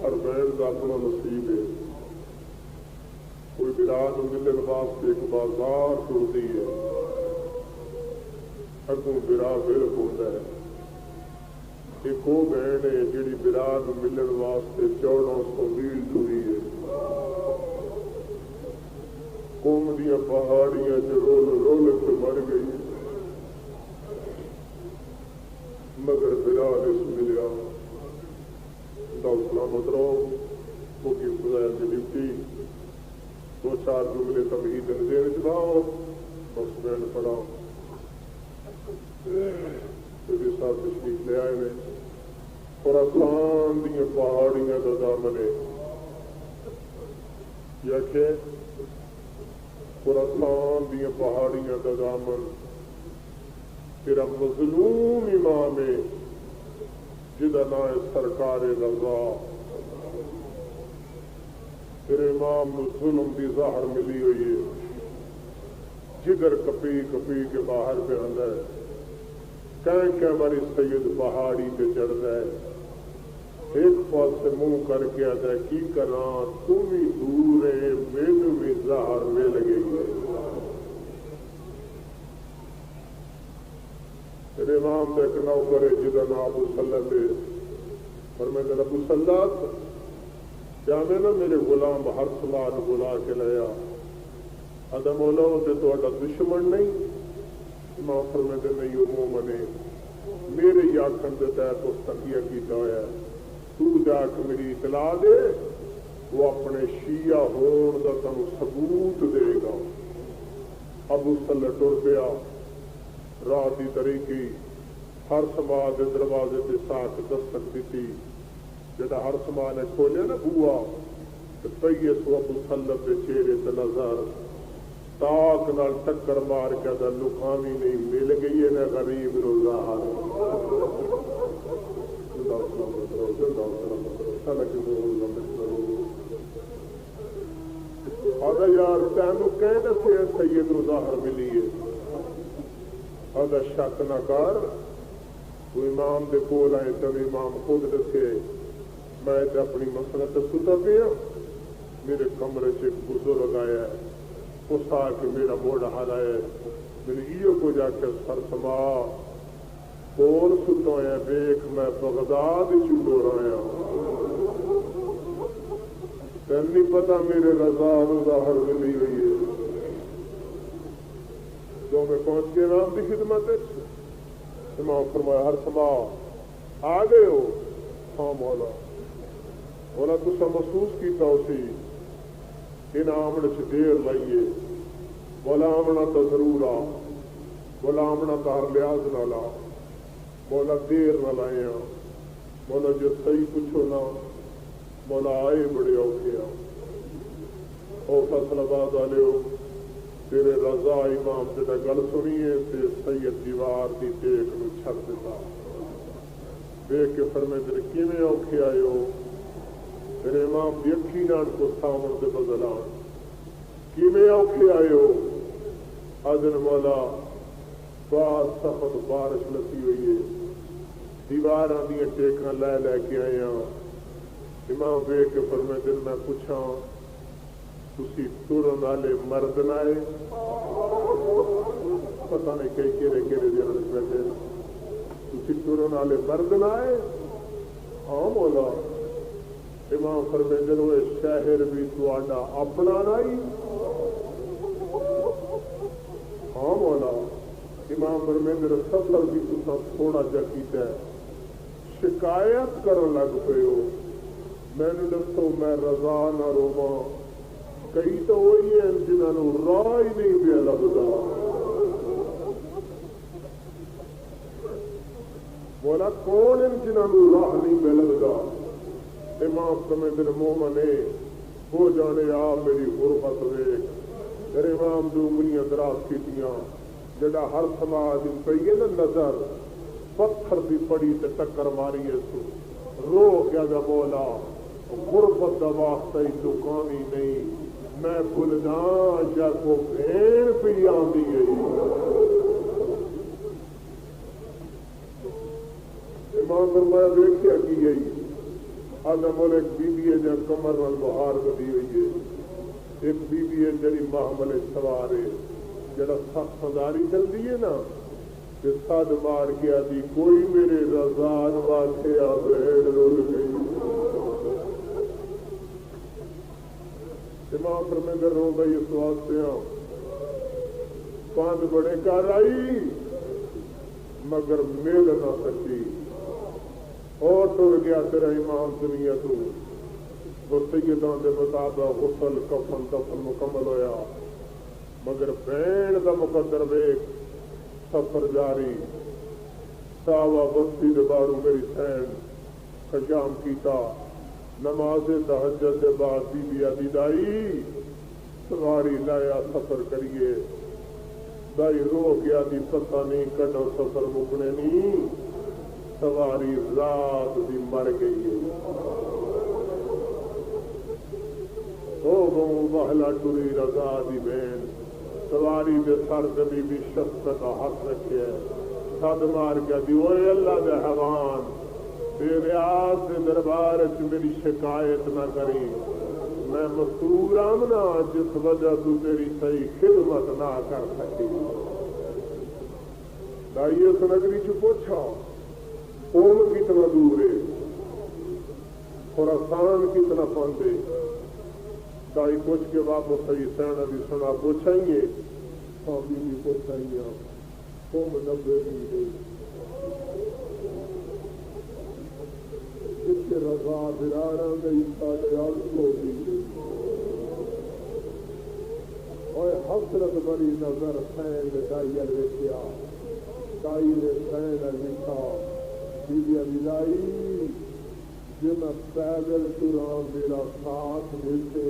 ہر بہن کا اپنا نصیب ہے. کوئی براد ملن واسطے ایک بازار ٹرتی ہے، اگوں برا بلک ہوتا ہے. ایک وہ بہن ہے جیڑی براد ملن واسطے 1400 میل ٹری ہے. قوم دیا پہاڑیاں رول رول کے مر گئی، مگر براد اس ملیا. سلامت رہو. وہ کی خدا کی ڈپٹی 2-4 جملے تمہید دین چلاؤ، بس بین پڑھاؤ. ساتھ تشریف لے آئے نے. خراسان دیا پہاڑیاں کا دامن ہے، یا کہ خراسان دیا پہاڑیاں کا دامن تیرا مظلوم امام ہے جدا نام ہے سرکار رضا. تیرے امام نو ظلم دی ظاہر ملی ہوئی ہے، جگر کپی کپی کے باہر پہ آندا ہے. کہ ہماری سید پہاڑی پہ چڑھتا ہے، ایک پاس سے منہ کر کے آتا ہے کی کراں تم بھی دور ہے مینو بھی ظاہر مل گئی ہے. تیرے امام نے ایک نوکر ہے جدا نام ابو سلط ہے. پر میں نے ابو سلط کیا میں نا میرے غلام ہر سلاد بلا کے لیا ادم مولا تے تو دشمن نہیں. امام فرماتے نہیں عموماً میرے ہی آخر کے تحت اس تقیہ کیتا ہوا ہے. تو جا کے میری اطلاع دے، وہ اپنے شیعہ ہون کا تم ثبوت دے گا. ابو سلط ٹر پیا. رات کی طریقی ہر سماج کے دروازے سے ساتھ دستک دیتی. جا ہر سماج نے کھولیا نا بوا تو پہیے سو ابو سلط کے چہرے سے نظر تاک نال ٹکر مار کے لکامی نہیں مل گئی ہے نہ غریب روزہ یار تینوں کہ دسے سید ظاہر ملی ہے. ادا شک نہ کر. تو امام دے کول آئے تب امام خود دسے میں اپنی مسلط ستا پیا. میرے کمرے سے ایک بزرگ آیا ہے، اس آ کے میرا موڑ ہلایا. میرے یہ کو جا کے سر سما کون ستا ہے دیکھ میں بغداد چلو رہا ہوں. تین نہیں پتا میرے رضا ظاہر ملی ہوئی ہے. جو میں پہنچ کے امام کی خدمت ہے. امام فرمایا ہر سما آ گئے ہو؟ ہاں مولا. مولا تسا محسوس کیتا اسی ان آمن چ دیر لائیے. مولا آمنا تو ضرور آ. مولا آمنا تو ہر لحاظ نہ لا. مولا دیر نہ لائے. مولا جو صحیح پوچھو نا مولا آئے بڑے اوکھے آ. او فصل آباد والے ہو تیرے رضا امام جا گل سنیے تے سید دیوار کی ٹیک نو چھڈ دیتا. دیکھ کے فرمے تیرے کیویں اوکھے آئے ہو؟ میرے امام کی اکھی نال کو سامن کے بدل آن کیویں اوکھے آئے ہو؟ آدن مولا بار سخت بارش لسی ہوئی ہے، دیواراں دیا ٹیکاں لے لے کے آئے ہاں. امام ویکھ کے فرمے دن میں پوچھاں تسی ٹرن والے مرد نہ آئے؟ پتہ نہیں کہڑے دن بیٹھے تسی ٹرن والے مرد نہ آئے؟ ہاں مولا. امام فرمیندے ہوئے شہر بھی تہاڈا اپنا نہیں؟ ہاں مولا. امام فرمیندے فصل بھی تساں تھوڑا جا کیتا ہے، شکایت کرن لگ پے ہو. میں نے دسو میں رضا نہ رواں؟ کئی تو وہی ہیں جنہوں راہ ہی نہیں پیا لگتا. مولا کون ان جنہوں راہ نہیں پیا لگتا؟ امام سمجھ مومن ہو جانے آ میری غربت ویکھ. میرے امام دو انگلیاں دراز کیتیاں جڑا ہر سماج پی ہے نا نظر پتھر دی پڑی تے ٹکر ماری ہے سو رو کیا گا مولا غربت دا واسطہ ہی دکانی نہیں میں بھولنا جا کو بھین پی آندی ہے. امام فرمایا دیکھیا کی گئی آدم اور ایک بی بی ہے جو کمر نال بہار بدی ہوئی ہے، ایک بی بی ہے جڑی محمل سوار ہے، جڑا سخت سواری چلتی ہے نا کہ سد مار کے آدھی کوئی میرے رضان واسطے آ بھیڑ رول گئی۔ امام فرمیندے رو گئی اس واسطے پاند بڑے کر آئی مگر میل نہ سکی، اور ٹر گیا تیرا امام دنیا تو وہ سیداں دے مطابق غسل کفن دفن مکمل ہویا، مگر بین دا مقدر ویک سفر جاری، ساوا بستی دے بارو میری سین خشام کیتا، نماز تہجد کے بعد بی بی آدھی دائی سواری لایا سفر کریے، دائی رو گیا دی پتہ نہیں کڈو سفر مکنے نہیں، سواری رات دی مر گئی ہو گو محلہ ٹری رضا دی بین، سواری دے سر دے بی شفقت کا ہاتھ رکھے سد مار کے دی اوے اللہ دے حوان تیرے آس دے دربار چ میری شکایت نہ کری، میں مستور آمنا جس وجہ تو تیری صحیح خدمت نہ کر سکی۔ دائی اس نگری چ پوچھا قوم کتنا دور ہے، خراسان کتنا پاندے، دائی پوچھ کے واپس صحیح سینا بھی سنا پوچھیں گے، ہاں بھی پوچھیں گے قوم 90 بھی گئی جس کے رضا برارا گئی سارے آگ کو بھی گئی، اور حسرت بڑی نظر سین دائی رکھیا، دائی نے سین لکھا بی بی لائی جی میں پیدل تراں میرا ساتھ ملتے،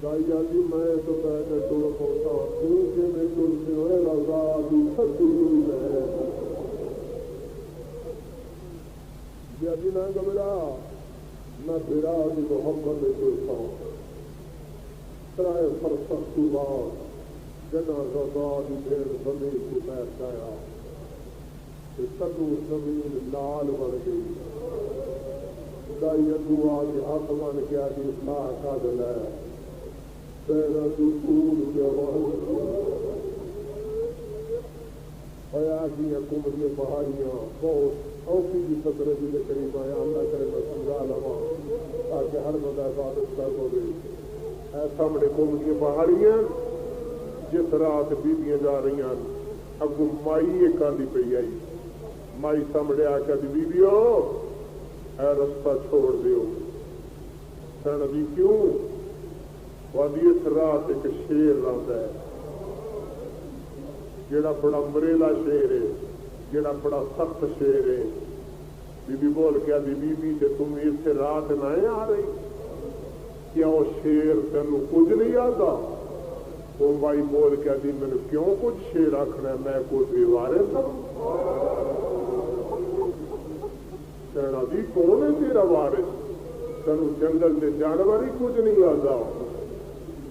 دائی جی میں تو پیدل ٹر پہنچا کیونکہ میں ترتے ہوئے رضا دی سچی ہے جی نہ گھبرا، میں برا کی محبت میں ترتا ہوں، ترائے فرسخ تو بعد جنا رضا دی بھیڑ بندے کو بیٹھ گیا، کدو زمین لال بڑھ گئی، دائی ادو آج ہاتھ بن کے آج اصلاح کا دل ہے پیرا دور کے حیا کی حکومتی پہاڑیاں بہت اوکھی کی سطر بھی قریب آیا، اللہ کرے میں سمجھا لوا تاکہ ہر بندہ عبادت کر ہو گئی۔ ایسا بڑے قوم کی پہاڑیاں جس رات بیبیاں جا رہی ہیں اگو مائی ایک آدھی پہ آئی، مائی سامنے آ کے دی بیبیو اے رستہ چھوڑ دیو، سن بھی کیوں وادی اس رات ایک شیر رہتا ہے جڑا بڑا مریلا شیر ہے، جڑا بڑا سخت شیر ہے، بی بی بول کے آدھی بی بی کہ تم اس رات نہ آ رہی، کیا وہ شیر تینوں کچھ نہیں آتا؟ وہ بھائی بول کے آدھی میں نے کیوں کچھ شیر آخنا، میں کوئی بیوارے تھا کہنا بھی کون ہے تیرا وارث، تینوں جنگل کے جانور ہی کچھ نہیں آتا۔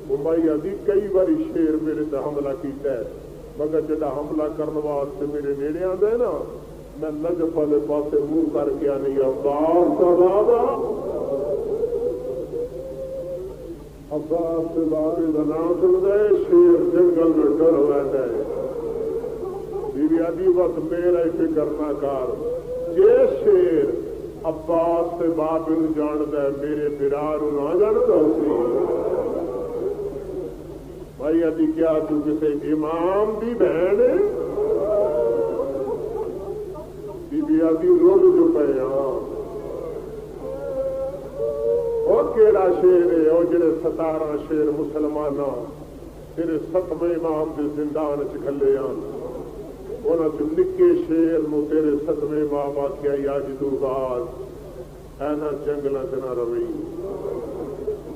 وہ بھائی آدھی کئی باری شیر میرے تے حملہ کیتا ہے، مگر جڑا حملہ کرنے واسطے میرے نیڑے آتا ہے نا میں نجف والے پاسے منہ کر کے نہیں عباس عباس سے بارے کا نام سن گئے شیر جنگل میں ڈر لینا ہے، بی بی آدھی وقت میرا ہی فکر نہ کر، جے شیر عباس سے بابل جانتا ہے میرے برار نہ جانتا ہوتی بھائی ابھی کیا تو کسی امام دی بہن ہے؟ بی بی آدھی روڈ جو پہ اور کیڑا شیر ہے وہ جڑے 17 شیر مسلمان تیرے 7ویں امام دے زندان چ کھلے آن، انہاں چ نکے شیر نو تیرے 7ویں امام آخیا یا جدو بعد اینا جنگلاں چ نہ روی،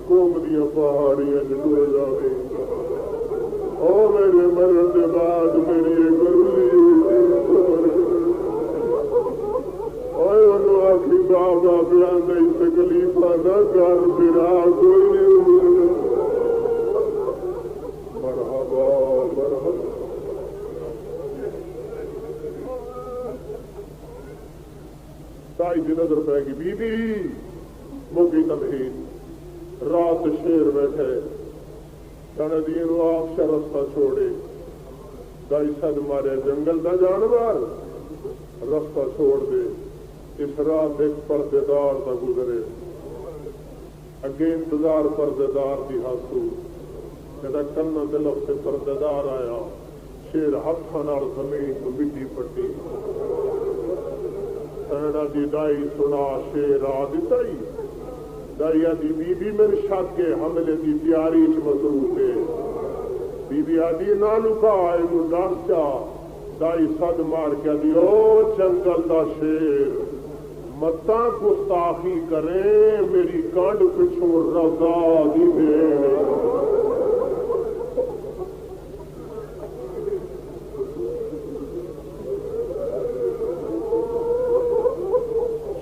قوم دیا پہاڑیاں چ ٹر جاوے، او میرے مرن دے بعد میری گرلی اوے انہوں آخی بابا بیان دے تکلیفہ نہ کر برا کوئی نہیں، مرحبا مرحبا۔ دائی دی نظر پہ گی بی بی موگی تمہید رات شیر بیٹھے دین آخ رستہ چھوڑے دائی صد مارے جنگل دا جانور رستہ چھوڑ دے اس رات ایک پردے دار دا گزرے اگے انتظار پردے دار دی حاصل جدا کنا دلف سے پردے دار آیا شیر ہاتھاں نال زمین کو مٹی پٹی سینا دی دائی سنا شیر آ دتائی دائی آدھی بی بی میرے شک کے حملے دی تیاری چ مصروف ہے بی بی آدھی نہ لکا اینو دس چا دائی صد مار کے آدھی او جنگل دا شیر متاں گستاخی کریں میری کانڈ پچھوں رضا دی بھیڑ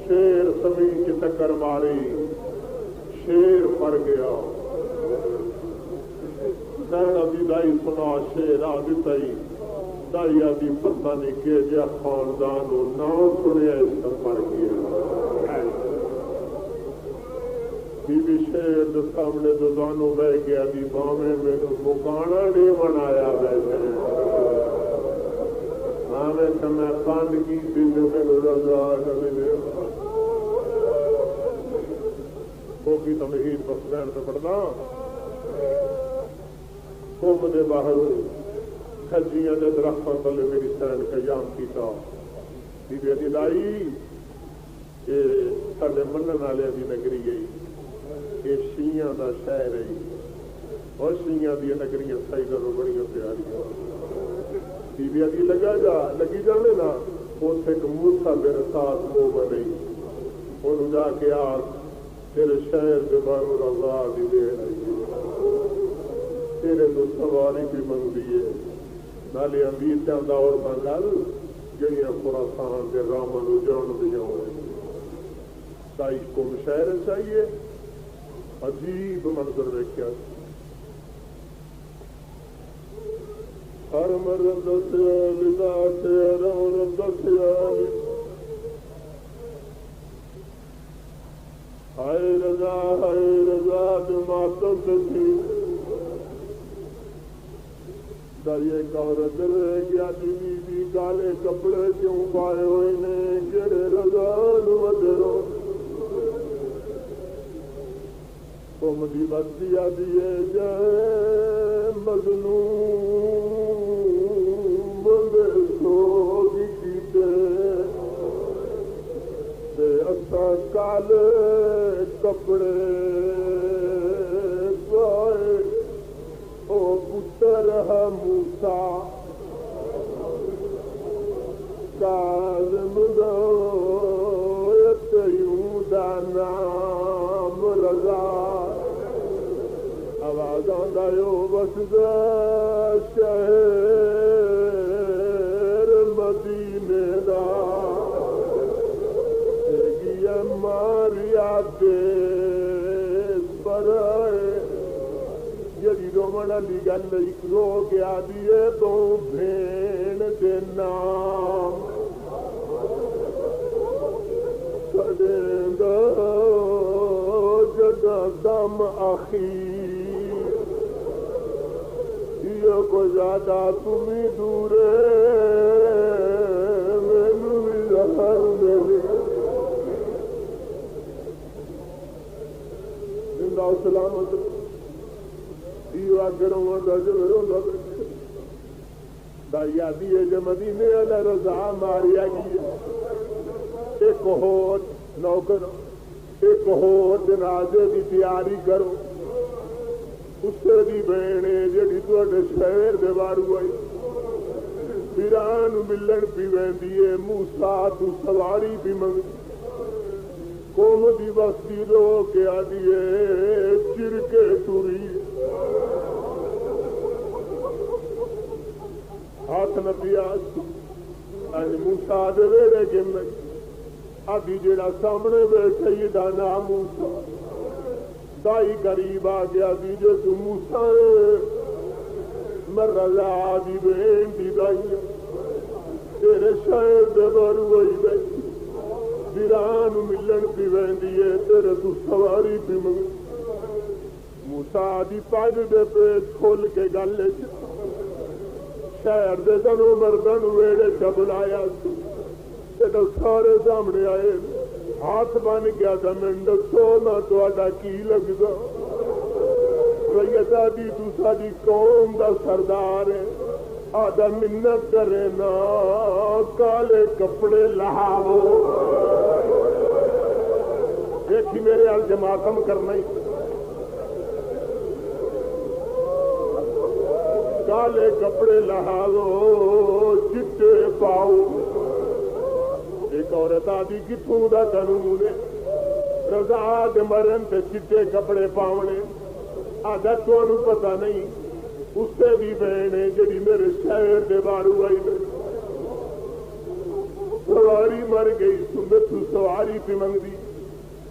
شیر زمین کی ٹکر ماری شیر پر گیا سینا دی دائی سنا شیر آ دتائی دائی آدھی پتہ نہیں کہ جا خاندان و نام سنیا اس کا پر گیا بی بی شیر دے سامنے دو دانوں بہ گیا دی بامے میں مکانا نہیں منایا بیٹھے ہمیں کہ میں پانڈ کی دن میں رضا ملے وہ کی تمہید بسرین سے پڑھنا قوم دے باہر کھجیاں دے درختوں تلے میری سین قیام کیتا بی بی دی لائی یہ سارے منن والے دی نگری گئی یہ شیعہ دا شہر ہے اور شیعہ دی نگریاں صحیح کرو بڑی پیاری بی بی دی لگی جانے نا اس ایک موسیٰ میرے ساتھ وہ بنی انہوں جا کے آس تیرے شہر دے بارو رضا دی دے تیرے تو سواری بھی منگ دیے نالے امیر چاہتا اور بنگل جڑیاں خراسان دے رامن جان دیا ہوئے تائی کو مشاعرے چاہیے عجیب منظر دیکھا ہر مرد دسیا لدا تیرا مرد دسیا ہائے رضا ماتم تھی دائی ایک عورت رہ گیا بی کالے کپڑے کیوں پائے ہوئے نے جڑے رضا ودرو قوم دی بستی آدھی جے مظلوم بندے سوگی کیتے تے اساں کالے کپڑے پائے او پتر موسیٰ کاظم یوں دا نام رضا آواز آندا یو بس شہر مدینے دا گیا ماریا دیس پر جڑی رومن علی گل ایک رو کے آدیے تو بھین دے نام کدیں گا جگہ دم اخیر یہ کو زیادہ تمہیں دور مینو بھی زہر ملے زندہ سلامت دائی آدھی جو مدینے والا رضا ماریا گیا ایک اور نوکر ایک اور جنازے کی تیاری کرو اس دی بہنے جڑی تواڈے شہر دے بارو آئی پیران ملن پی ویندی ہے موسیٰ تو سواری بھی منگ قوم دی بستی رو کے آدھی چر کے ٹری ہاتھ نہ پیاس موسیٰ دے ویڑے گن آدھی جڑا سامنے بیٹھے یہ دانا موسیٰ دائی قریب آ گیا دی جو تو موسیٰ مر رضا دی بین دی دائی تیرے شہر دے بارو آئی بیٹھی ਵੀਰਾਂ ਨੂੰ ਮਿਲਣ ਪੀ ਵੈਂਦੀ ਏ ਤੇਰੇ ਤੂੰ ਸਵਾਰੀ ਪੀ ਮੰਗ ਮੂਸਾ ਦੀ ਪੱਗ ਦੇ ਪੇਟ ਖੋਲ ਕੇ ਗੱਲ ਚ ਸ਼ਹਿਰ ਦੇ ਸਾਨੂੰ ਮਰਦਾਂ ਨੂੰ ਵੇੜੇ ਚ ਬੁਲਾਇਆ ਜਦੋਂ ਸਾਰੇ ਸਾਹਮਣੇ ਆਏ ہاتھ بن گیا تھا میں دسو نہ تہاڈا کی لگدا سیدہ دی تو ساری قوم دا سردار ہے آدھا منت کرے نا کالے کپڑے لہاو دیکھی میرے حال جماعتم کرنا ہی کالے کپڑے لہاو چٹے پاؤ ایک عورت آدھی کتوں دا قانون ہے رضا دے مرن تے چٹے کپڑے پاونے آدھا تانوں پتہ نہیں اس سے بھی بہنے جڑی میرے شہر دے بارو آئی میں سواری مر گئی سندر تو سواری پی منگ دی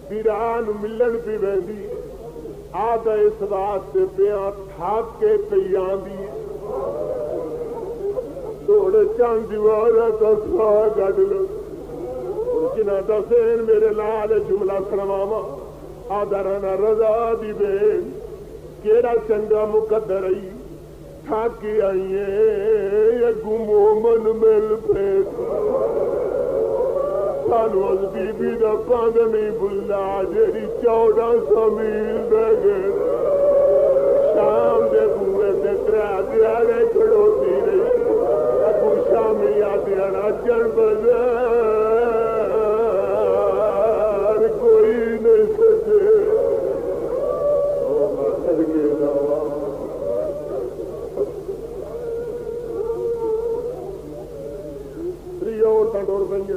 پیران ملن پی بہندی آدھا اس واسطے پیاں تھاک کے پیاں دی توڑے چاند دیوارہ کا سوا گڑ لو جنہ دسین میرے لال جملہ سرماما آدھرانا رضا دی بین کیڑا چنگا مقدر ای تھاکی آئیے یگو مومن مل پیس سانو از بی بی دا پاندنی بلا جیری 1400 میل دے گئے شام دے بوئے دے ترہ دیارے کھڑوتی رہی اگو شامی آدھیانا جن بزار کوئی نہیں سکے او ماتر کے دعویٰ تری عورتاں ڈور بنگے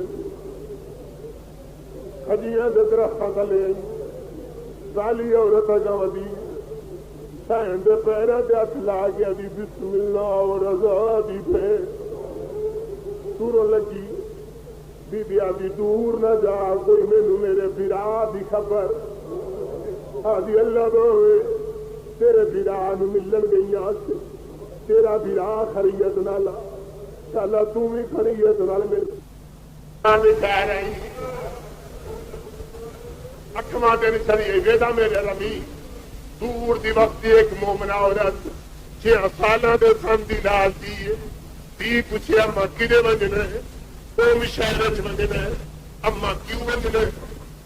کھجیاں دے درختاں تلے سالی عورتاں کا ودی سائن دے پیرہ دے ہاتھ لا کے دی بسم اللہ اور رضا دی پہ سوروں لگی بی بی آدھی دور نہ جا کوئی مینوں میرے بھرا دی خبر آدھی اللہ دوے تیرے بھرا نو ملن گئی آسے تیرا بھرا خریت نالا شالا تو بھی خریت نال میرے آنے کہہ رہی اکھماں دن چلیے ویدہ میرے رمی دور دی وقتی ایک مومنہ عورت 6 سالہ دے سن دی لال دی پوچھے اماں کدے ونجنے قوم شہرچ ونجنے اماں کیوں ونجنے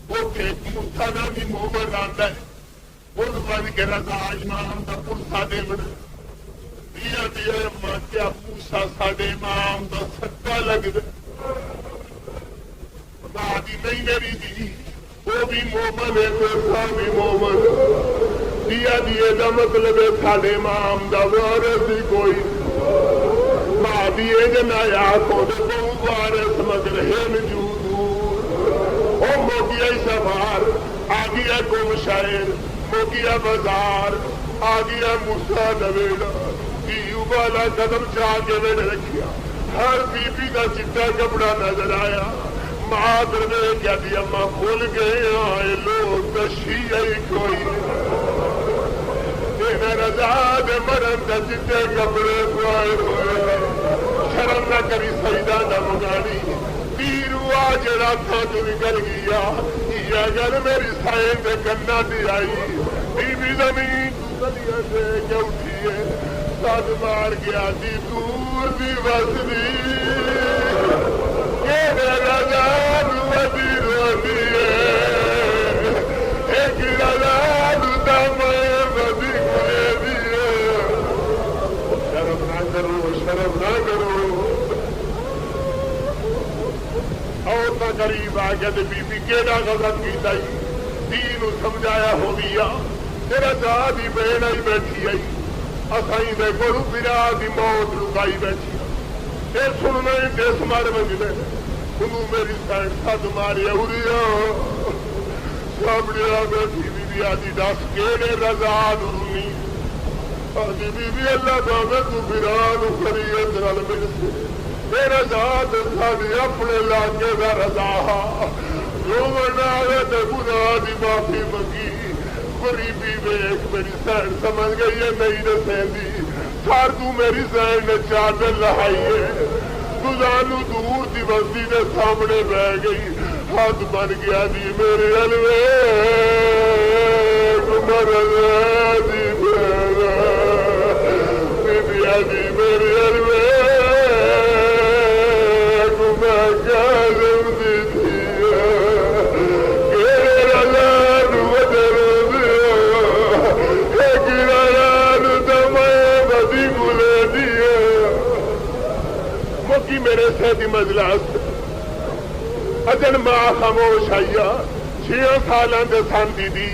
وہ کہ موسیٰ نامی مومن راندا ہے وہ ون کے رضا امام دا پرسا دے بنے دیا دیا اماں کیا موسیٰ ساڑے امام دا صدقہ لگ دے دادی نہیں میری دی وہ بھی مومن ہے دوسرا بھی مومن دیا دیے دا مطلب ہے ساڑے امام دا وارث ہی کوئی ماں دیے جنایا کو دے بہو وارث مگر ہے نجود او موگیا سوار آگیا قوم شاعر موگیا بازار آگیا موسیٰ نویڑا دیو بالا قدم چاہ کے میں نے رکھیا ہر بی بی کا چٹا کپڑا نظر آیا مادر نے کیا دیا ماں کھول گئے آئے لوگ تشیعی کوئی تیرے رضا دے مرن دا چٹے کپڑے پائے ہوئے شرم نہ کری سیدہ نہ مگانی تیرو آج راتھا جو نکل گیا یہ اگر میری سائن دے کنہ دی آئی بی بی زمین تو گلیا سے کیا اٹھیے ساتھ مار گیا دی دور دی وزنی تیرے رضا دو ودی روزی ہے ایک رضا دو دامے ودی کھلے دی ہے شرم نہ کرو شرم نہ کرو عورتاں قریب آ گیا بی بی کیڑا غلط کیتا ہی دین سمجھایا ہو گیا تیرا دادی بہن آئی بیٹھی آئی اسائیں دے گرو برا دی موت لکائی بیٹھی اے سننا دس مار بجنے انہوں میری سائن ساتھ ماری اوریا سامنے بیٹھی بی بی آدھی دس کیڑے رضا دونی آدھی بی بی اللہ دامے تو برا نو خریت نال مل سے میرا ذات ساڑی اپنے لاکے دا رضا جو منارے دے گناہ دی معافی منگی غریبی میں ایک میری سین سمجھ گئی ہے نہیں رسین دی سار تو میری سین نے چادر لہائی ہے تجانو دور دی بستی دے سامنے بہ گئی ہاتھ بن گیا دی میرے الوے گمر دی میرا دی میرے الوے گمر گازم دی تھی لان ودر دیا ایک لان دمائے بدی گلے دیا مکی میرے سیدی مجلس اجن ماں خاموش آئیا 6 سالاں دے سن دی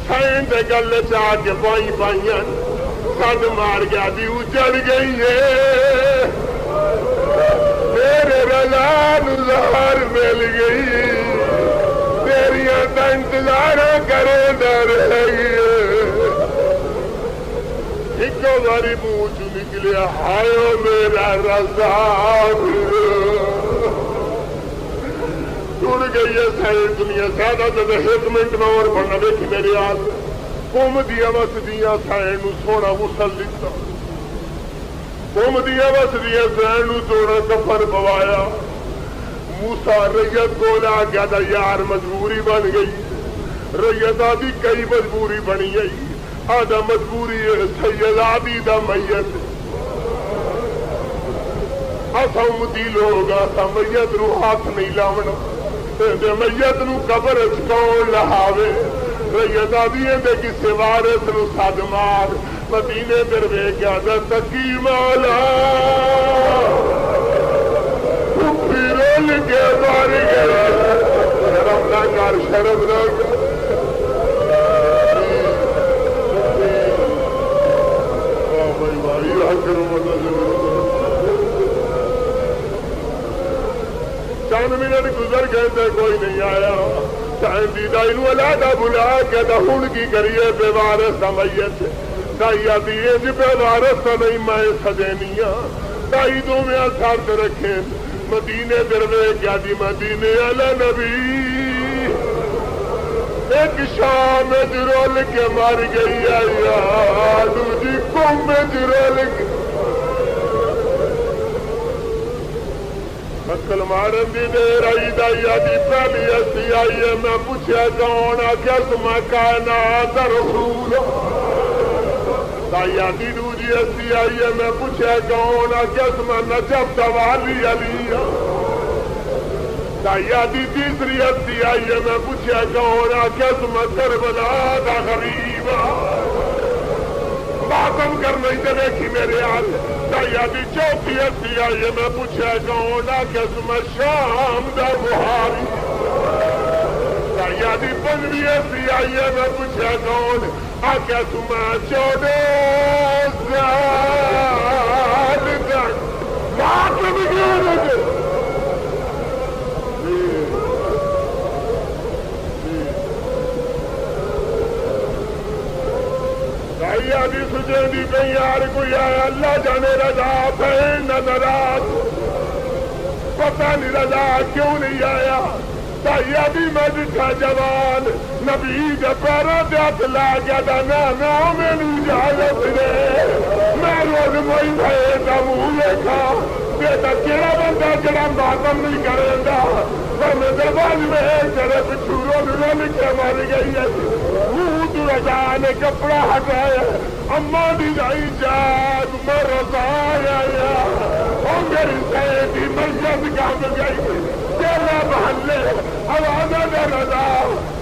سائن دے گل چاہ کے پائی پائیاں سن مار گیا دی اجڑ گئی ہے میرے رضا نظار مل گئی تیریاں دا انتظار کرے نہ رہ گئی ایک باری منہ چ نکلیا ہائے میرا رضا ٹوٹ گئی ہے ساری دنیا زیادہ جب 1 منٹ میں اور بڑھنا دیکھی میری آس قوم دیا وسدیاں سائن نو سونا غسل دیتا قوم دیا وسدیاں سائن نو سونا کفن پوایا موسیٰ ریت کو لا گیا دا یار مجبوری بن گئی ریت آدھی کئی مجبوری بنی گئی آدھا مجبوری ہے سید آدھی دا میت آسا امتی لوگ آسا میت رو ہاتھ نہیں لاؤنا میت نو قبر چکون لہاوے ریت آدھیے دے کسی وارث نو ساد مار مدینے دروے گیا دا تکی مولا پھر رول کے مار گیا شرم نہ کر شرم نہ کر بھائی بھائی حکر چند منٹ گزر گئے تھے کوئی نہیں آیا چاہیں دیدہ انہوں علیحدہ بلا کے ہن کی کریے بے وارث میت دائی آدھیے جی بے وارث نہیں میں سجینیاں دائی دو میں ساتھ رکھیں مدینے دروے کیا دی مدینے علی نبی ایک شام جرول کے مر گئی ہے یا دوجی قوم جرول کے مکل مارن دی دیر آئی دائی آدھی پہلی ایسی آئی ہے میں پوچھا کون آکیا تمہیں کائنات رسول دائی آدھی دوجی ایسی آئی ہے میں پوچھا کون آکیا تمہیں نجف دوالی علی دائی آدھی تیسری ایسی آئی ہے میں پوچھا کون آکیا تمہیں کربلا دا غریب ماتم کرنا ہی دیکھی میرے آج دائی آدھی چوتھی ایسی آئی ہے میں پوچھا کون آکیا تمہیں شام دا بہاری دائی آدھی 15 ایسی آئی ہے میں پوچھا کون آکیا تمہیں 14 سال تک ماتم گیر دائی آدھی سجے دی کہیں یار کوئی آیا اللہ جانے رضا بہن نظرات پتہ نہیں رضا کیوں نہیں آیا دائی آدھی میں دکھا جوان نبی دے پیروں دے ہاتھ لا گیا دا نا میں اجازت دے میں روز موئی بھائی دا منہ دیکھا بیٹا کیڑا بندہ جڑا ماتم نہیں کرے گا پر میں درباز میں تیرے پچھو رول کے مار گئی ہے منہ تو رضا نے کپڑا ہٹایا اماں دی جائی جاد میں رضا آیا او میری سیدی مسجد کام گئی تیرا محلے حوالہ دے رضا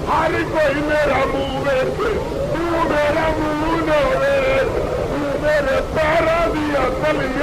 ہر کوئی میرا منہ ویکھے تو میرا منہ نہ ویکھ تو میرے پیروں دی تلیاں